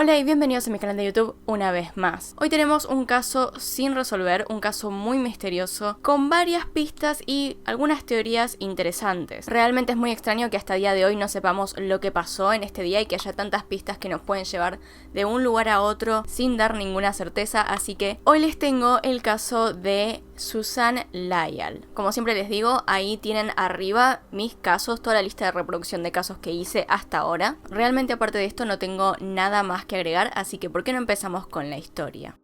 Hola y bienvenidos a mi canal de YouTube una vez más. Hoy tenemos un caso sin resolver, un caso muy misterioso, con varias pistas y algunas teorías interesantes. Realmente es muy extraño que hasta el día de hoy no sepamos lo que pasó en este día y que haya tantas pistas que nos pueden llevar de un lugar a otro sin dar ninguna certeza, así que hoy les tengo el caso de Susan Lyall. Como siempre les digo, ahí tienen arriba mis casos, toda la lista de reproducción de casos que hice hasta ahora. Realmente aparte de esto no tengo nada más que agregar, así que ¿por qué no empezamos con la historia?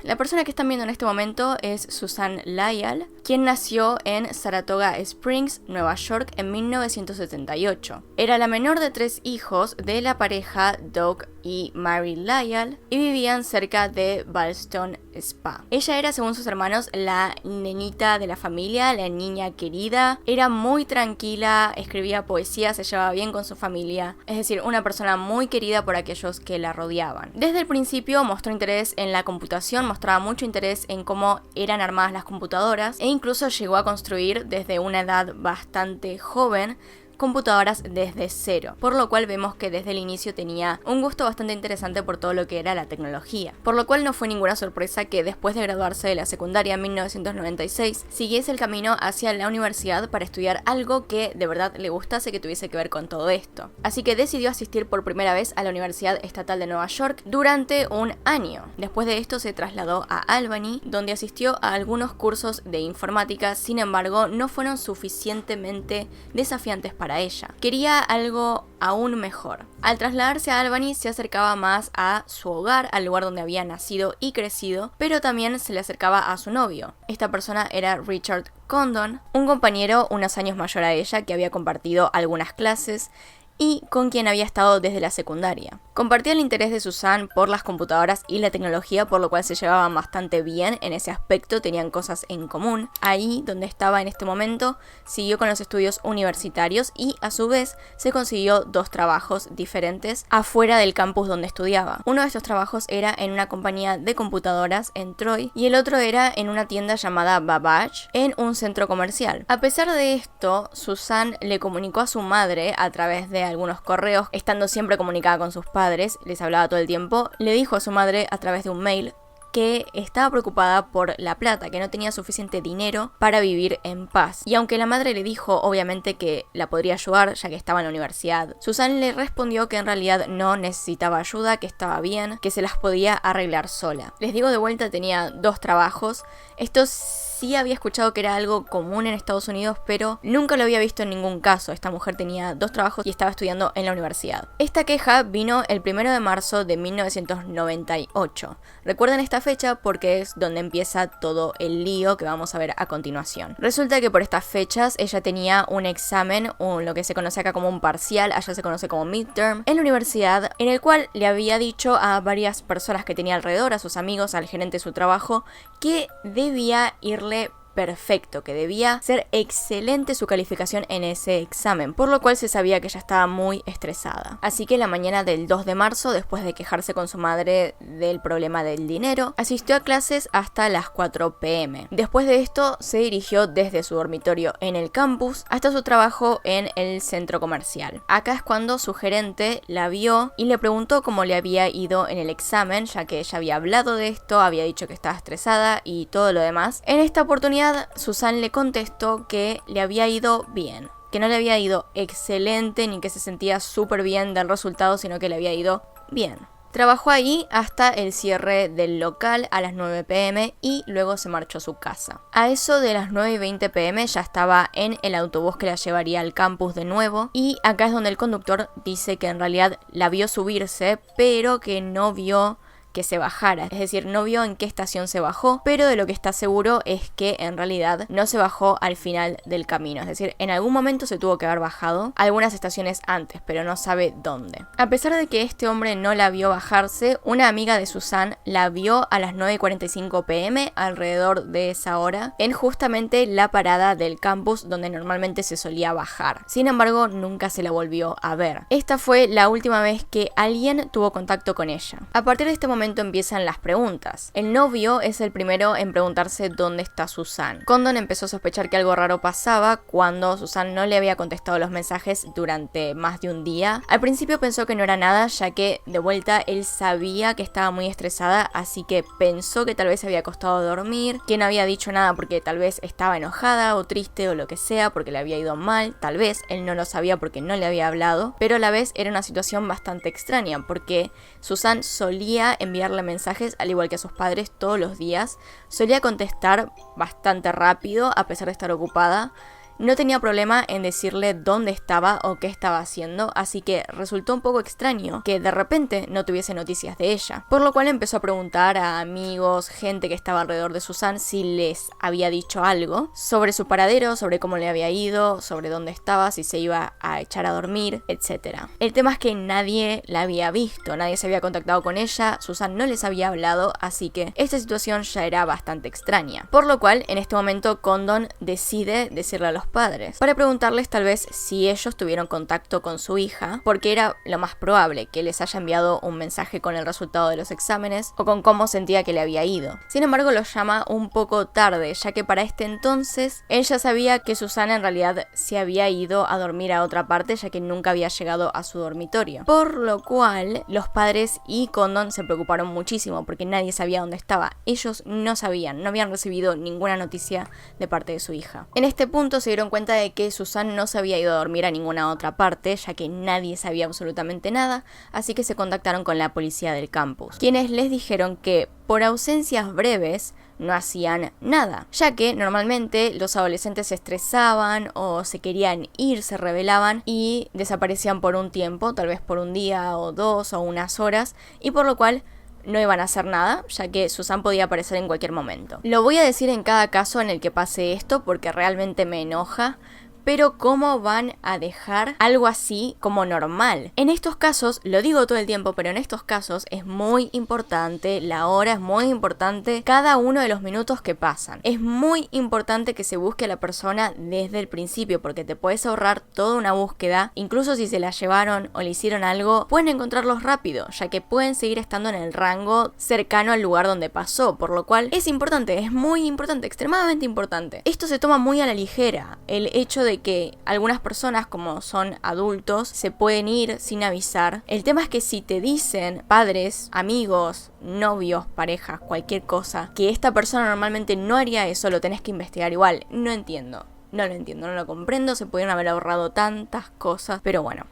La persona que están viendo en este momento es Susan Lyall, quien nació en Saratoga Springs, Nueva York, en 1978. Era la menor de 3 hijos de la pareja Doug y Mary Lyall y vivían cerca de Ballston Spa. Ella era, según sus hermanos, la nenita de la familia, la niña querida. Era muy tranquila, escribía poesía, se llevaba bien con su familia. Es decir, una persona muy querida por aquellos que la rodeaban. Desde el principio mostró interés en la computación, mostraba mucho interés en cómo eran armadas las computadoras e incluso llegó a construir desde una edad bastante joven computadoras desde cero, por lo cual vemos que desde el inicio tenía un gusto bastante interesante por todo lo que era la tecnología, por lo cual no fue ninguna sorpresa que después de graduarse de la secundaria en 1996 siguiese el camino hacia la universidad para estudiar algo que de verdad le gustase, que tuviese que ver con todo esto. Así que decidió asistir por primera vez a la Universidad Estatal de Nueva York durante un año. Después de esto se trasladó a Albany, donde asistió a algunos cursos de informática, sin embargo no fueron suficientemente desafiantes para ella. Quería algo aún mejor. Al trasladarse a Albany se acercaba más a su hogar, al lugar donde había nacido y crecido, pero también se le acercaba a su novio. Esta persona era Richard Condon, un compañero unos años mayor a ella que había compartido algunas clases y con quien había estado desde la secundaria. Compartía el interés de Susan por las computadoras y la tecnología, por lo cual se llevaban bastante bien en ese aspecto, tenían cosas en común. Ahí, donde estaba en este momento, siguió con los estudios universitarios y a su vez se consiguió 2 trabajos diferentes afuera del campus donde estudiaba. Uno de estos trabajos era en una compañía de computadoras en Troy y el otro era en una tienda llamada Babbage en un centro comercial. A pesar de esto, Susan le comunicó a su madre a través de algunos correos, estando siempre comunicada con sus padres, les hablaba todo el tiempo, le dijo a su madre a través de un mail que estaba preocupada por la plata, que no tenía suficiente dinero para vivir en paz. Y aunque la madre le dijo obviamente que la podría ayudar ya que estaba en la universidad, Susan le respondió que en realidad no necesitaba ayuda, que estaba bien, que se las podía arreglar sola. Les digo de vuelta, tenía 2 trabajos. Esto sí había escuchado que era algo común en Estados Unidos, pero nunca lo había visto en ningún caso. Esta mujer tenía 2 trabajos y estaba estudiando en la universidad. Esta queja vino el 1 de marzo de 1998. Recuerden esta fecha porque es donde empieza todo el lío que vamos a ver a continuación. Resulta que por estas fechas ella tenía un examen, lo que se conoce acá como un parcial, allá se conoce como midterm, en la universidad, en el cual le había dicho a varias personas que tenía alrededor, a sus amigos, al gerente de su trabajo, que debía irle perfecto, que debía ser excelente su calificación en ese examen, por lo cual se sabía que ella estaba muy estresada. Así que la mañana del 2 de marzo, después de quejarse con su madre del problema del dinero, asistió a clases hasta las 4 p.m. Después de esto, se dirigió desde su dormitorio en el campus hasta su trabajo en el centro comercial. Acá es cuando su gerente la vio y le preguntó cómo le había ido en el examen, ya que ella había hablado de esto, había dicho que estaba estresada y todo lo demás. En esta oportunidad, Susan le contestó que le había ido bien, que no le había ido excelente ni que se sentía súper bien del resultado, sino que le había ido bien. Trabajó ahí hasta el cierre del local a las 9 p.m. y luego se marchó a su casa. A eso de las 9:20 p.m. ya estaba en el autobús que la llevaría al campus de nuevo, y acá es donde el conductor dice que en realidad la vio subirse, pero que no vio que se bajara, es decir, no vio en qué estación se bajó, pero de lo que está seguro es que en realidad no se bajó al final del camino, es decir, en algún momento se tuvo que haber bajado algunas estaciones antes, pero no sabe dónde. A pesar de que este hombre no la vio bajarse, una amiga de Susan la vio a las 9:45 p.m. alrededor de esa hora, en justamente la parada del campus donde normalmente se solía bajar. Sin embargo, nunca se la volvió a ver. Esta fue la última vez que alguien tuvo contacto con ella. A partir de este momento momento empiezan las preguntas. El novio es el primero en preguntarse dónde está Susan. Condon empezó a sospechar que algo raro pasaba cuando Susan no le había contestado los mensajes durante más de un día. Al principio pensó que no era nada, ya que de vuelta él sabía que estaba muy estresada, así que pensó que tal vez se había acostado a dormir, que no había dicho nada porque tal vez estaba enojada o triste o lo que sea, porque le había ido mal. Tal vez él no lo sabía porque no le había hablado, pero a la vez era una situación bastante extraña porque Susan solía enviarle mensajes al igual que a sus padres todos los días, solía contestar bastante rápido a pesar de estar ocupada. No tenía problema en decirle dónde estaba o qué estaba haciendo, así que resultó un poco extraño que de repente no tuviese noticias de ella. Por lo cual empezó a preguntar a amigos, gente que estaba alrededor de Susan si les había dicho algo sobre su paradero, sobre cómo le había ido, sobre dónde estaba, si se iba a echar a dormir, etc. El tema es que nadie la había visto, nadie se había contactado con ella, Susan no les había hablado, así que esta situación ya era bastante extraña. Por lo cual, en este momento Condon decide decirle a los padres para preguntarles tal vez si ellos tuvieron contacto con su hija, porque era lo más probable que les haya enviado un mensaje con el resultado de los exámenes o con cómo sentía que le había ido. Sin embargo, los llama un poco tarde, ya que para este entonces él ya sabía que Susana en realidad se había ido a dormir a otra parte, ya que nunca había llegado a su dormitorio. Por lo cual los padres y Condon se preocuparon muchísimo porque nadie sabía dónde estaba. Ellos no sabían, no habían recibido ninguna noticia de parte de su hija. En este punto se dieron cuenta de que Susan no se había ido a dormir a ninguna otra parte, ya que nadie sabía absolutamente nada, así que se contactaron con la policía del campus, quienes les dijeron que por ausencias breves no hacían nada, ya que normalmente los adolescentes se estresaban o se querían ir, se rebelaban y desaparecían por un tiempo, tal vez por un día o dos o unas horas, y por lo cual no iban a hacer nada, ya que Susan podía aparecer en cualquier momento. Lo voy a decir en cada caso en el que pase esto porque realmente me enoja, pero ¿cómo van a dejar algo así como normal? En estos casos, lo digo todo el tiempo, pero en estos casos es muy importante, la hora es muy importante, cada uno de los minutos que pasan. Es muy importante que se busque a la persona desde el principio, porque te puedes ahorrar toda una búsqueda, incluso si se la llevaron o le hicieron algo, pueden encontrarlos rápido, ya que pueden seguir estando en el rango cercano al lugar donde pasó, por lo cual es importante, es muy importante, extremadamente importante. Esto se toma muy a la ligera, el hecho de que algunas personas, como son adultos, se pueden ir sin avisar. El tema es que si te dicen padres, amigos, novios, parejas, cualquier cosa, que esta persona normalmente no haría eso, lo tenés que investigar igual. No entiendo, no lo entiendo, no lo comprendo, se pudieron haber ahorrado tantas cosas, pero bueno.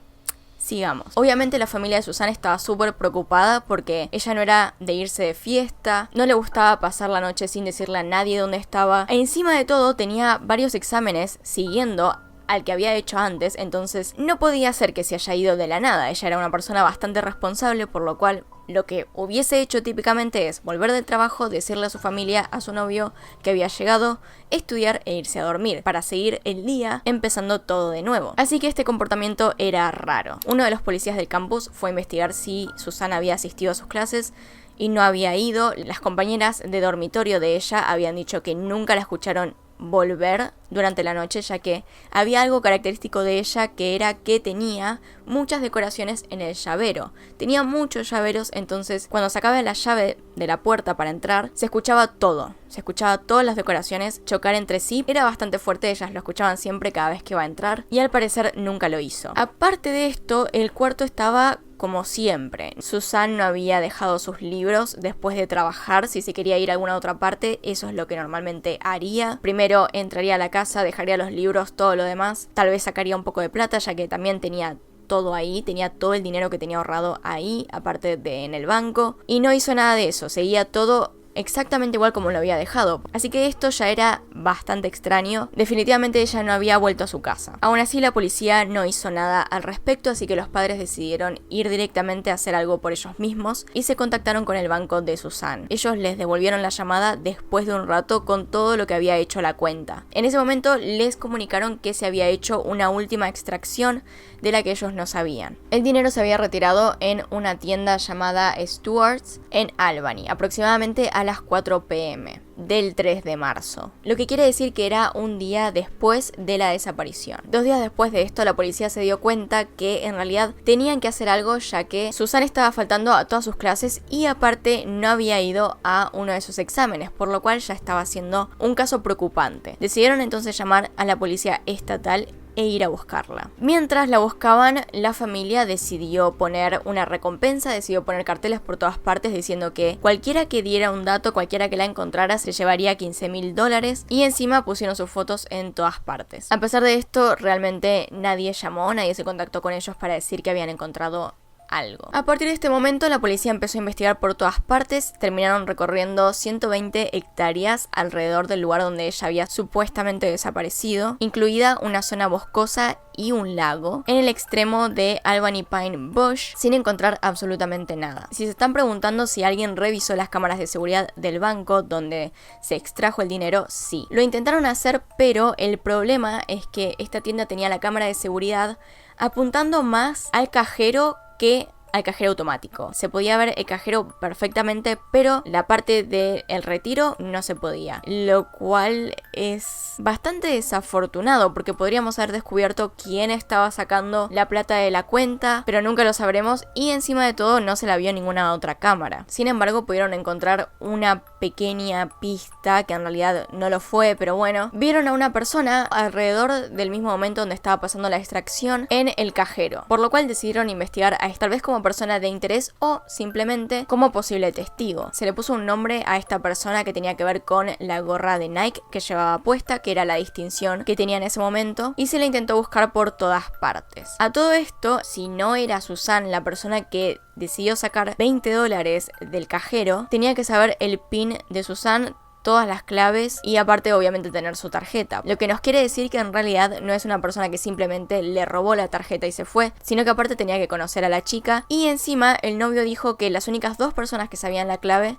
Sigamos. Obviamente la familia de Susan estaba súper preocupada porque ella no era de irse de fiesta, no le gustaba pasar la noche sin decirle a nadie dónde estaba, e encima de todo tenía varios exámenes siguiendo al que había hecho antes, entonces no podía ser que se haya ido de la nada. Ella era una persona bastante responsable, por lo cual lo que hubiese hecho típicamente es volver del trabajo, decirle a su familia, a su novio que había llegado, estudiar e irse a dormir, para seguir el día empezando todo de nuevo. Así que este comportamiento era raro. Uno de los policías del campus fue a investigar si Susana había asistido a sus clases y no había ido. Las compañeras de dormitorio de ella habían dicho que nunca la escucharon volver durante la noche, ya que había algo característico de ella, que era que tenía muchas decoraciones en el llavero. Tenía muchos llaveros, entonces cuando sacaba la llave de la puerta para entrar, se escuchaba todo. Se escuchaba todas las decoraciones chocar entre sí. Era bastante fuerte, ellas lo escuchaban siempre cada vez que iba a entrar, y al parecer nunca lo hizo. Aparte de esto, el cuarto estaba como siempre. Susan no había dejado sus libros después de trabajar. Si se quería ir a alguna otra parte, eso es lo que normalmente haría. Primero entraría a la casa, dejaría los libros, todo lo demás. Tal vez sacaría un poco de plata, ya que también tenía todo ahí, tenía todo el dinero que tenía ahorrado ahí, aparte de en el banco. Y no hizo nada de eso, seguía todo exactamente igual como lo había dejado. Así que esto ya era bastante extraño. Definitivamente ella no había vuelto a su casa. Aún así, la policía no hizo nada al respecto, así que los padres decidieron ir directamente a hacer algo por ellos mismos y se contactaron con el banco de Susan. Ellos les devolvieron la llamada después de un rato con todo lo que había hecho la cuenta. En ese momento les comunicaron que se había hecho una última extracción de la que ellos no sabían. El dinero se había retirado en una tienda llamada Stewart's en Albany, aproximadamente a a las 4 p.m. del 3 de marzo, lo que quiere decir que era un día después de la desaparición. 2 días después de esto, la policía se dio cuenta que en realidad tenían que hacer algo, ya que Susan estaba faltando a todas sus clases y aparte no había ido a uno de sus exámenes, por lo cual ya estaba siendo un caso preocupante. Decidieron entonces llamar a la policía estatal e ir a buscarla. Mientras la buscaban, la familia decidió poner una recompensa, decidió poner carteles por todas partes diciendo que cualquiera que diera un dato, cualquiera que la encontrara, se llevaría $15,000 y encima pusieron sus fotos en todas partes. A pesar de esto, realmente nadie llamó, nadie se contactó con ellos para decir que habían encontrado algo. A partir de este momento, la policía empezó a investigar por todas partes, terminaron recorriendo 120 hectáreas alrededor del lugar donde ella había supuestamente desaparecido, incluida una zona boscosa y un lago en el extremo de Albany Pine Bush, sin encontrar absolutamente nada. Si se están preguntando si alguien revisó las cámaras de seguridad del banco donde se extrajo el dinero, sí. Lo intentaron hacer, pero el problema es que esta tienda tenía la cámara de seguridad apuntando más al cajero que al cajero automático. Se podía ver el cajero perfectamente, pero la parte del retiro no se podía, lo cual es bastante desafortunado porque podríamos haber descubierto quién estaba sacando la plata de la cuenta, pero nunca lo sabremos y encima de todo no se la vio ninguna otra cámara. Sin embargo, pudieron encontrar una pequeña pista que en realidad no lo fue, pero bueno, vieron a una persona alrededor del mismo momento donde estaba pasando la extracción en el cajero, por lo cual decidieron investigar a esta vez como persona de interés o simplemente como posible testigo. Se le puso un nombre a esta persona que tenía que ver con la gorra de Nike que llevaba puesta, que era la distinción que tenía en ese momento, y se la intentó buscar por todas partes. A todo esto, si no era Susan la persona que decidió sacar $20 del cajero, tenía que saber el PIN de Susan, todas las claves y aparte obviamente tener su tarjeta. Lo que nos quiere decir que en realidad no es una persona que simplemente le robó la tarjeta y se fue, sino que aparte tenía que conocer a la chica y encima el novio dijo que las únicas 2 personas que sabían la clave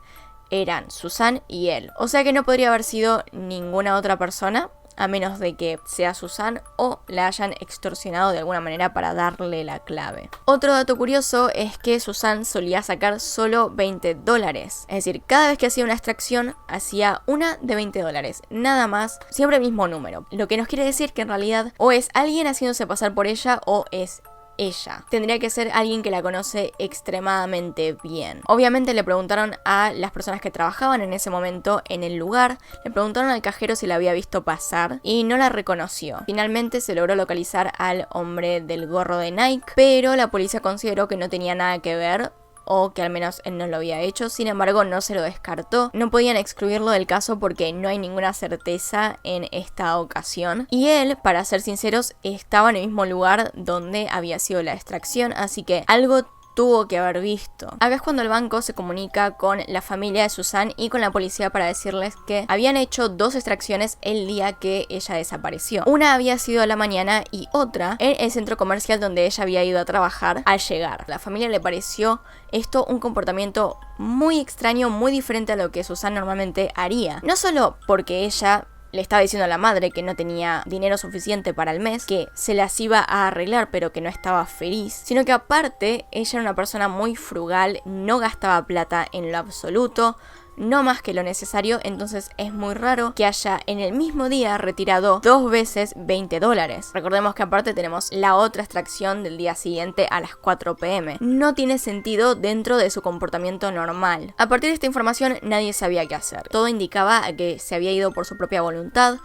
eran Susan y él. O sea que no podría haber sido ninguna otra persona, a menos de que sea Susan o la hayan extorsionado de alguna manera para darle la clave. Otro dato curioso es que Susan solía sacar solo $20, es decir, cada vez que hacía una extracción hacía una de $20, nada más, siempre el mismo número, lo que nos quiere decir que en realidad o es alguien haciéndose pasar por ella o es ella. Tendría que ser alguien que la conoce extremadamente bien. Obviamente le preguntaron a las personas que trabajaban en ese momento en el lugar, le preguntaron al cajero si la había visto pasar y no la reconoció. Finalmente se logró localizar al hombre del gorro de Nike, pero la policía consideró que no tenía nada que ver, o que al menos él no lo había hecho, sin embargo no se lo descartó. No podían excluirlo del caso porque no hay ninguna certeza en esta ocasión. Y él, para ser sinceros, estaba en el mismo lugar donde había sido la extracción, así que algo tuvo que haber visto. Acá es cuando el banco se comunica con la familia de Susan y con la policía para decirles que habían hecho 2 extracciones el día que ella desapareció. Una había sido a la mañana y otra en el centro comercial donde ella había ido a trabajar al llegar. A la familia le pareció esto un comportamiento muy extraño, muy diferente a lo que Susan normalmente haría. No solo porque ella le estaba diciendo a la madre que no tenía dinero suficiente para el mes, que se las iba a arreglar pero que no estaba feliz, sino que aparte ella era una persona muy frugal, no gastaba plata en lo absoluto, no más que lo necesario, entonces es muy raro que haya en el mismo día retirado 2 veces $20. Recordemos que aparte tenemos la otra extracción del día siguiente a las 4 p.m. No tiene sentido dentro de su comportamiento normal. A partir de esta información nadie sabía qué hacer. Todo indicaba a que se había ido por su propia voluntad,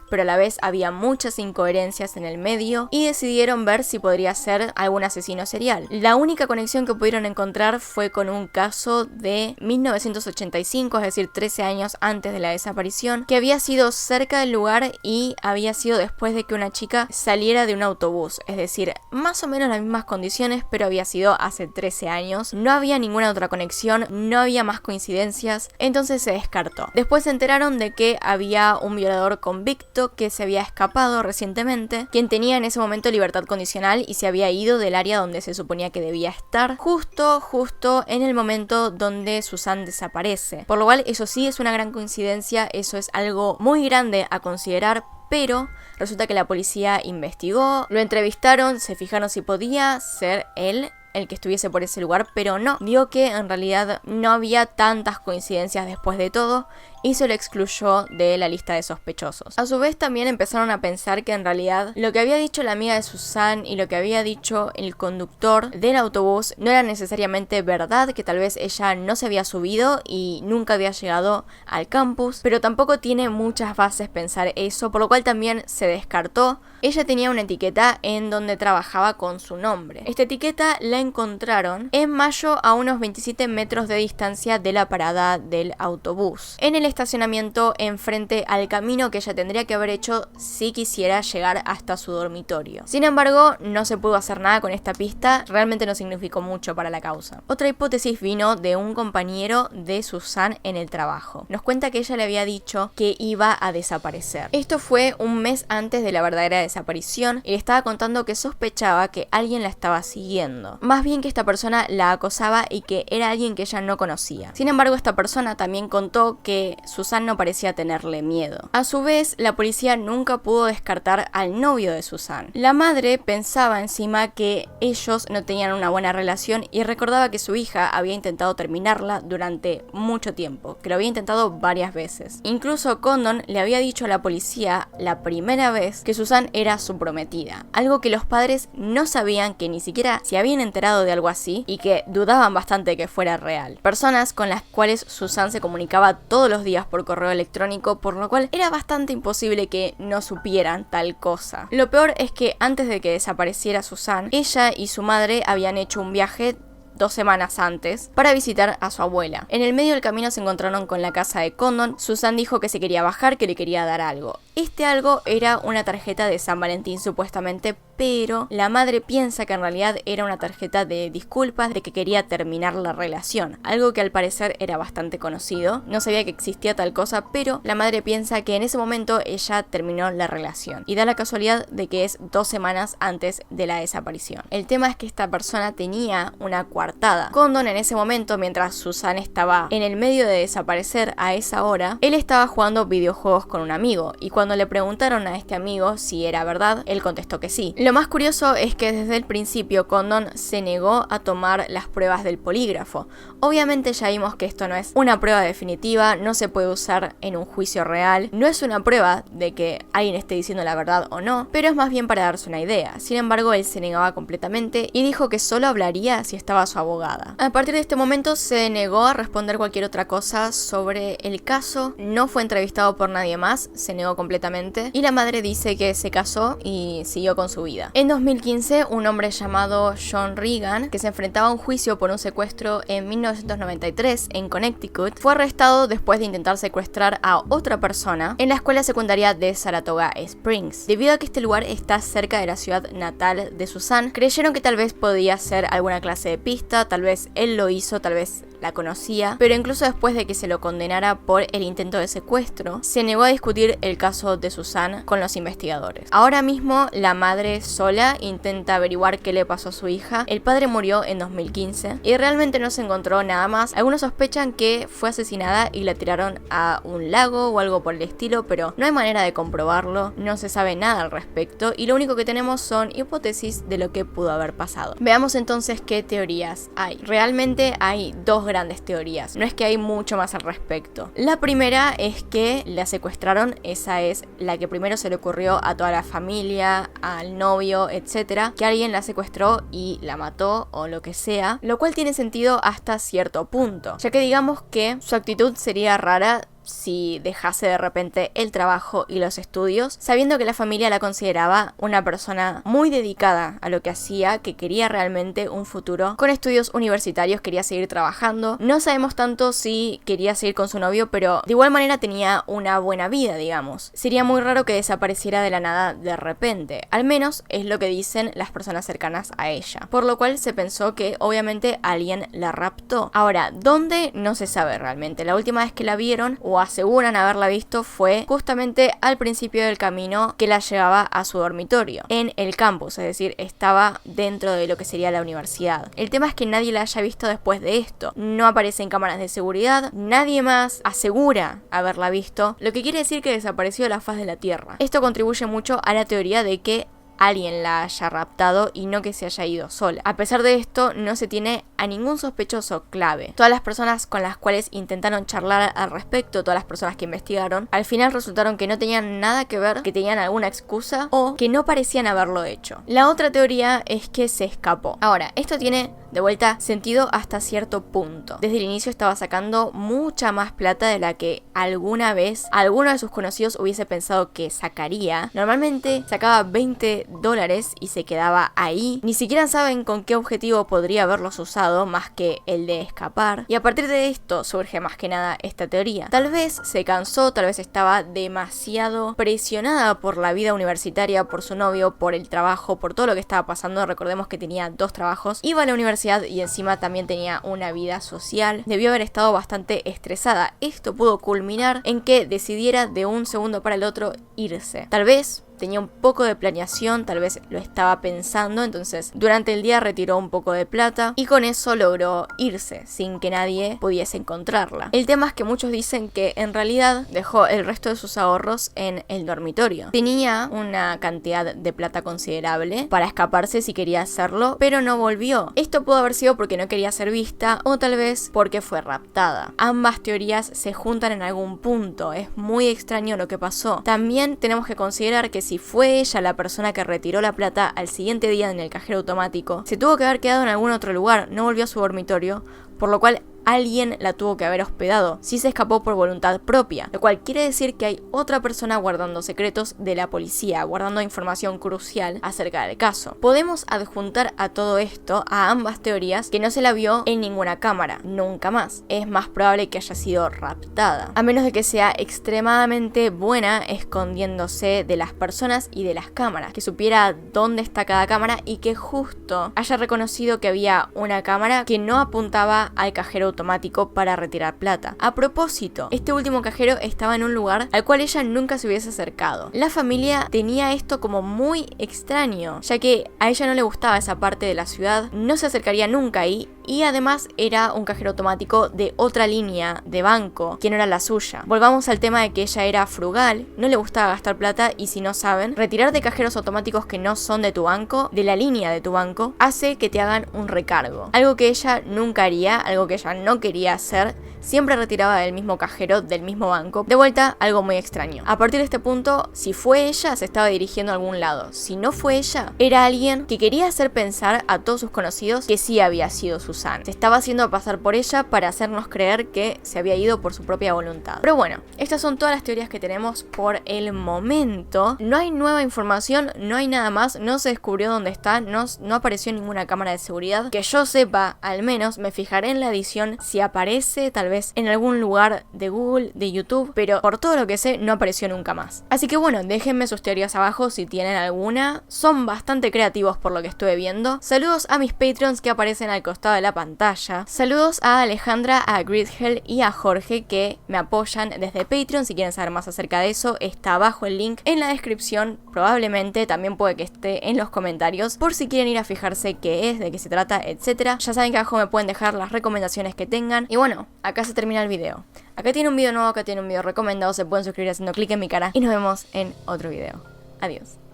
pero a la vez había muchas incoherencias en el medio y decidieron ver si podría ser algún asesino serial. La única conexión que pudieron encontrar fue con un caso de 1985, es decir, 13 años antes de la desaparición, que había sido cerca del lugar y había sido después de que una chica saliera de un autobús, es decir, más o menos las mismas condiciones, pero había sido hace 13 años. No había ninguna otra conexión, no había más coincidencias, entonces se descartó. Después se enteraron de que había un violador convicto que se había escapado recientemente, quien tenía en ese momento libertad condicional y se había ido del área donde se suponía que debía estar, justo en el momento donde Susan desaparece. Por lo cual eso sí es una gran coincidencia, eso es algo muy grande a considerar, pero resulta que la policía investigó, lo entrevistaron, se fijaron si podía ser él. el que estuviese por ese lugar, pero no, dijo que en realidad no había tantas coincidencias después de todo y se lo excluyó de la lista de sospechosos. A su vez también empezaron a pensar que en realidad lo que había dicho la amiga de Susan y lo que había dicho el conductor del autobús no era necesariamente verdad, que tal vez ella no se había subido y nunca había llegado al campus, pero tampoco tiene muchas bases pensar eso, por lo cual también se descartó. Ella tenía una etiqueta en donde trabajaba con su nombre. Esta etiqueta la encontraron en mayo a unos 27 metros de distancia de la parada del autobús, en el estacionamiento enfrente al camino que ella tendría que haber hecho si quisiera llegar hasta su dormitorio. Sin embargo, no se pudo hacer nada con esta pista, realmente no significó mucho para la causa. Otra hipótesis vino de un compañero de Susan en el trabajo. Nos cuenta que ella le había dicho que iba a desaparecer. Esto fue un mes antes de la verdadera desaparición y le estaba contando que sospechaba que alguien la estaba siguiendo. Más bien que esta persona la acosaba y que era alguien que ella no conocía. Sin embargo, esta persona también contó que Susan no parecía tenerle miedo. A su vez, la policía nunca pudo descartar al novio de Susan. La madre pensaba encima que ellos no tenían una buena relación y recordaba que su hija había intentado terminarla durante mucho tiempo, que lo había intentado varias veces. Incluso Condon le había dicho a la policía la primera vez que Susan era su prometida, algo que los padres no sabían, que ni siquiera se habían enterado de algo así y que dudaban bastante que fuera real. Personas con las cuales Susan se comunicaba todos los días por correo electrónico, por lo cual era bastante imposible que no supieran tal cosa. Lo peor es que antes de que desapareciera Susan, ella y su madre habían hecho un viaje 2 semanas antes para visitar a su abuela. En el medio del camino se encontraron con la casa de Condon. Susan dijo que se quería bajar, que le quería dar algo. Este algo era una tarjeta de San Valentín supuestamente, pero la madre piensa que en realidad era una tarjeta de disculpas, de que quería terminar la relación, algo que al parecer era bastante conocido. No sabía que existía tal cosa, pero la madre piensa que en ese momento ella terminó la relación y da la casualidad de que es 2 semanas antes de la desaparición. El tema es que esta persona tenía una coartada. Condon en ese momento, mientras Susan estaba en el medio de desaparecer a esa hora, él estaba jugando videojuegos con un amigo y cuando le preguntaron a este amigo si era verdad, él contestó que sí. Lo más curioso es que desde el principio Condon se negó a tomar las pruebas del polígrafo. Obviamente ya vimos que esto no es una prueba definitiva, no se puede usar en un juicio real, no es una prueba de que alguien esté diciendo la verdad o no, pero es más bien para darse una idea. Sin embargo, él se negaba completamente y dijo que solo hablaría si estaba su abogada. A partir de este momento se negó a responder cualquier otra cosa sobre el caso, no fue entrevistado por nadie más, se negó completamente y la madre dice que se casó y siguió con su vida. En 2015, un hombre llamado John Regan, que se enfrentaba a un juicio por un secuestro en 1993 en Connecticut, fue arrestado después de intentar secuestrar a otra persona en la escuela secundaria de Saratoga Springs. Debido a que este lugar está cerca de la ciudad natal de Susan, creyeron que tal vez podía ser alguna clase de pista, tal vez él lo hizo, tal vez la conocía, pero incluso después de que se lo condenara por el intento de secuestro, se negó a discutir el caso de Susan con los investigadores. Ahora mismo la madre sola intenta averiguar qué le pasó a su hija. El padre murió en 2015 y realmente no se encontró nada más. Algunos sospechan que fue asesinada y la tiraron a un lago o algo por el estilo, pero no hay manera de comprobarlo, no se sabe nada al respecto y lo único que tenemos son hipótesis de lo que pudo haber pasado. Veamos entonces qué teorías hay. Realmente hay 2 grandes teorías, no es que hay mucho más al respecto. La primera es que la secuestraron, esa es la que primero se le ocurrió a toda la familia, al novio, etcétera, que alguien la secuestró y la mató o lo que sea, lo cual tiene sentido hasta cierto punto, ya que digamos que su actitud sería rara si dejase de repente el trabajo y los estudios, sabiendo que la familia la consideraba una persona muy dedicada a lo que hacía, que quería realmente un futuro con estudios universitarios, quería seguir trabajando. No sabemos tanto si quería seguir con su novio, pero de igual manera tenía una buena vida, digamos. Sería muy raro que desapareciera de la nada de repente, al menos es lo que dicen las personas cercanas a ella, por lo cual se pensó que obviamente alguien la raptó. Ahora, ¿dónde? No se sabe realmente. La última vez que la vieron o aseguran haberla visto fue justamente al principio del camino que la llevaba a su dormitorio, en el campus, es decir, estaba dentro de lo que sería la universidad. El tema es que nadie la haya visto después de esto, no aparece en cámaras de seguridad, nadie más asegura haberla visto, lo que quiere decir que desapareció de la faz de la tierra. Esto contribuye mucho a la teoría de que alguien la haya raptado y no que se haya ido sola. A pesar de esto, no se tiene a ningún sospechoso clave. Todas las personas con las cuales intentaron charlar al respecto, todas las personas que investigaron, al final resultaron que no tenían nada que ver, que tenían alguna excusa o que no parecían haberlo hecho. La otra teoría es que se escapó. Ahora, esto tiene de vuelta sentido hasta cierto punto. Desde el inicio estaba sacando mucha más plata de la que alguna vez alguno de sus conocidos hubiese pensado que sacaría. Normalmente sacaba $20 y se quedaba ahí. Ni siquiera saben con qué objetivo podría haberlos usado más que el de escapar. Y a partir de esto surge más que nada esta teoría. Tal vez se cansó, tal vez estaba demasiado presionada por la vida universitaria, por su novio, por el trabajo, por todo lo que estaba pasando. Recordemos que tenía 2 trabajos. Iba a la universidad y encima también tenía una vida social. Debió haber estado bastante estresada. Esto pudo culminar en que decidiera de un segundo para el otro irse. Tal vez tenía un poco de planeación, tal vez lo estaba pensando, entonces durante el día retiró un poco de plata y con eso logró irse sin que nadie pudiese encontrarla. El tema es que muchos dicen que en realidad dejó el resto de sus ahorros en el dormitorio. Tenía una cantidad de plata considerable para escaparse si quería hacerlo, pero no volvió. Esto pudo haber sido porque no quería ser vista o tal vez porque fue raptada. Ambas teorías se juntan en algún punto, es muy extraño lo que pasó. También tenemos que considerar que si fue ella la persona que retiró la plata al siguiente día en el cajero automático, se tuvo que haber quedado en algún otro lugar, no volvió a su dormitorio, por lo cual alguien la tuvo que haber hospedado, si se escapó por voluntad propia, lo cual quiere decir que hay otra persona guardando secretos de la policía, guardando información crucial acerca del caso. Podemos adjuntar a todo esto, a ambas teorías, que no se la vio en ninguna cámara, nunca más. Es más probable que haya sido raptada, a menos de que sea extremadamente buena escondiéndose de las personas y de las cámaras, que supiera dónde está cada cámara y que justo haya reconocido que había una cámara que no apuntaba al cajero automático para retirar plata. A propósito, este último cajero estaba en un lugar al cual ella nunca se hubiese acercado. La familia tenía esto como muy extraño, ya que a ella no le gustaba esa parte de la ciudad, no se acercaría nunca ahí y además era un cajero automático de otra línea de banco, que no era la suya. Volvamos al tema de que ella era frugal, no le gustaba gastar plata y si no saben, retirar de cajeros automáticos que no son de tu banco, de la línea de tu banco, hace que te hagan un recargo. Algo que ella nunca haría, algo que ella no quería hacer, siempre retiraba del mismo cajero, del mismo banco. De vuelta, algo muy extraño. A partir de este punto, si fue ella, se estaba dirigiendo a algún lado. Si no fue ella, era alguien que quería hacer pensar a todos sus conocidos que sí había sido Susan. Se estaba haciendo pasar por ella para hacernos creer que se había ido por su propia voluntad. Pero bueno, estas son todas las teorías que tenemos por el momento. No hay nueva información, no hay nada más, no se descubrió dónde está, no apareció ninguna cámara de seguridad. Que yo sepa, al menos, me fijaré en la edición si aparece tal vez en algún lugar de Google, de YouTube, pero por todo lo que sé no apareció nunca más. Así que bueno, déjenme sus teorías abajo si tienen alguna. Son bastante creativos por lo que estuve viendo. Saludos a mis Patreons que aparecen al costado de la pantalla. Saludos a Alejandra, a Gridhell y a Jorge que me apoyan desde Patreon. Si quieren saber más acerca de eso, está abajo el link en la descripción. Probablemente también puede que esté en los comentarios por si quieren ir a fijarse qué es, de qué se trata, etc. Ya saben que abajo me pueden dejar las recomendaciones que tengan. Y bueno, acá se termina el video. Acá tiene un video nuevo, acá tiene un video recomendado. Se pueden suscribir haciendo clic en mi cara. Y nos vemos en otro video. Adiós.